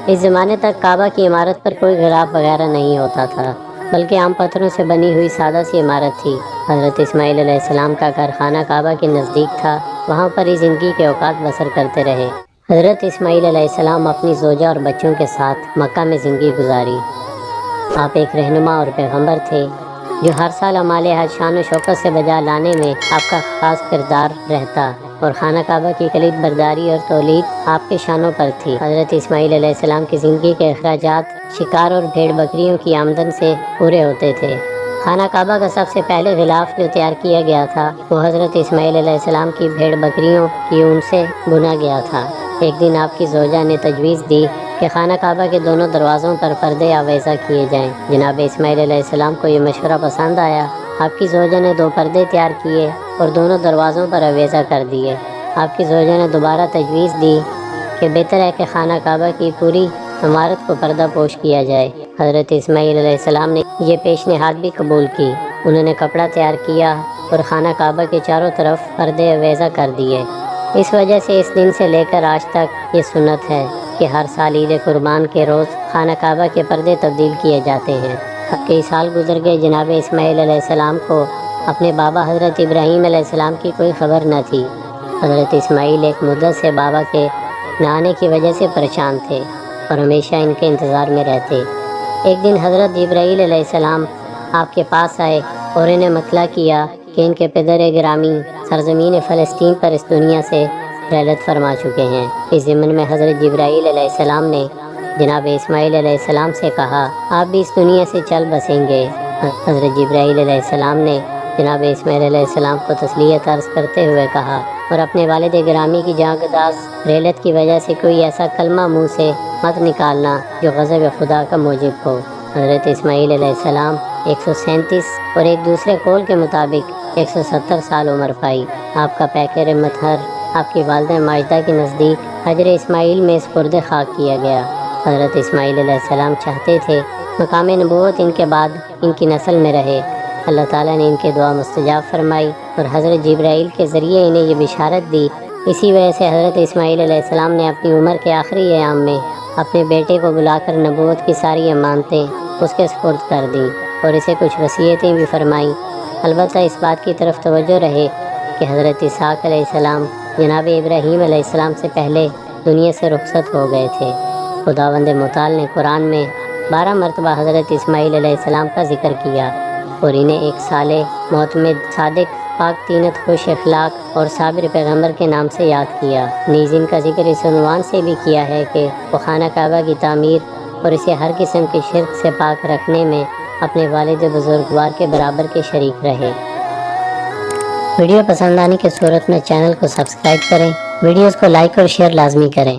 اس زمانے تک کعبہ کی عمارت پر کوئی غلاف وغیرہ نہیں ہوتا تھا، بلکہ عام پتھروں سے بنی ہوئی سادہ سی عمارت تھی۔ حضرت اسماعیل علیہ السلام کا گھر خانہ کعبہ کے نزدیک تھا، وہاں پر ہی زندگی کے اوقات بسر کرتے رہے۔ حضرت اسماعیل علیہ السلام اپنی زوجہ اور بچوں کے ساتھ مکہ میں زندگی گزاری۔ آپ ایک رہنما اور پیغمبر تھے جو ہر سال اعمال حج شان و شوکت سے بجا لانے میں آپ کا خاص کردار رہتا، اور خانہ کعبہ کی کلید برداری اور تولید آپ کے شانوں پر تھی۔ حضرت اسماعیل علیہ السلام کی زندگی کے اخراجات شکار اور بھیڑ بکریوں کی آمدن سے پورے ہوتے تھے۔ خانہ کعبہ کا سب سے پہلے غلاف جو تیار کیا گیا تھا وہ حضرت اسماعیل علیہ السلام کی بھیڑ بکریوں کی اون سے بنا گیا تھا۔ ایک دن آپ کی زوجہ نے تجویز دی کہ خانہ کعبہ کے دونوں دروازوں پر پردے آویزہ کیے جائیں۔ جناب اسماعیل علیہ السلام کو یہ مشورہ پسند آیا۔ آپ کی زوجہ نے 2 پردے تیار کیے اور دونوں دروازوں پر آویزہ کر دیے۔ آپ کی زوجہ نے دوبارہ تجویز دی کہ بہتر ہے کہ خانہ کعبہ کی پوری عمارت کو پردہ پوش کیا جائے۔ حضرت اسماعیل علیہ السلام نے یہ پیشنہاد بھی قبول کی۔ انہوں نے کپڑا تیار کیا اور خانہ کعبہ کے چاروں طرف پردے آویزہ کر دیے۔ اس وجہ سے اس دن سے لے کر آج تک یہ سنت ہے کہ ہر سال عید قربان کے روز خانہ کعبہ کے پردے تبدیل کیے جاتے ہیں۔ اب کئی سال گزر گئے، جناب اسماعیل علیہ السلام کو اپنے بابا حضرت ابراہیم علیہ السلام کی کوئی خبر نہ تھی۔ حضرت اسماعیل ایک مدت سے بابا کے نہ آنے کی وجہ سے پریشان تھے اور ہمیشہ ان کے انتظار میں رہتے۔ ایک دن حضرت جبرائیل علیہ السلام آپ کے پاس آئے اور انہیں مطلع کیا کہ ان کے پدر گرامی سرزمین فلسطین پر اس دنیا سے رحلت فرما چکے ہیں۔ اس ضمن میں حضرت جبرائیل علیہ السلام نے جناب اسماعیل علیہ السلام سے کہا آپ بھی اس دنیا سے چل بسیں گے۔ حضرت جبرائیل علیہ السلام نے جناب اسماعیل علیہ السلام کو تسلیت عرض کرتے ہوئے کہا اور اپنے والد گرامی کی جاں گداز رحلت کی وجہ سے کوئی ایسا کلمہ منہ سے مت نکالنا جو غضب خدا کا موجب ہو۔ حضرت اسماعیل علیہ السلام 137 اور ایک دوسرے قول کے مطابق 170 سال عمر پائی۔ آپ کا پیکر مطہر آپ کی والدہ ماجدہ کے نزدیک حجر اسماعیل میں سپرد خاک کیا گیا۔ حضرت اسماعیل علیہ السلام چاہتے تھے مقام نبوت ان کے بعد ان کی نسل میں رہے۔ اللہ تعالیٰ نے ان کی دعا مستجاب فرمائی اور حضرت جبرائیل کے ذریعے انہیں یہ بشارت دی۔ اسی وجہ سے حضرت اسماعیل علیہ السلام نے اپنی عمر کے آخری ایام میں اپنے بیٹے کو بلا کر نبوت کی ساری امانتیں اس کے سپرد کر دیں اور اسے کچھ وصیتیں بھی فرمائیں۔ البتہ اس بات کی طرف توجہ رہے کہ حضرت اسحاق علیہ السلام جناب ابراہیم علیہ السلام سے پہلے دنیا سے رخصت ہو گئے تھے۔ خداوند متعال نے قرآن میں 12 مرتبہ حضرت اسماعیل علیہ السلام کا ذکر کیا اور انہیں ایک صالح، معتمد، صادق، پاک طینت، خوش اخلاق اور صابر پیغمبر کے نام سے یاد کیا۔ نیز ان کا ذکر اس عنوان سے بھی کیا ہے کہ وہ خانہ کعبہ کی تعمیر اور اسے ہر قسم کی شرک سے پاک رکھنے میں اپنے والد بزرگوار کے برابر کے شریک رہے۔ ویڈیو پسند آنے کی صورت میں چینل کو سبسکرائب کریں، ویڈیوز کو لائک اور شیئر لازمی کریں۔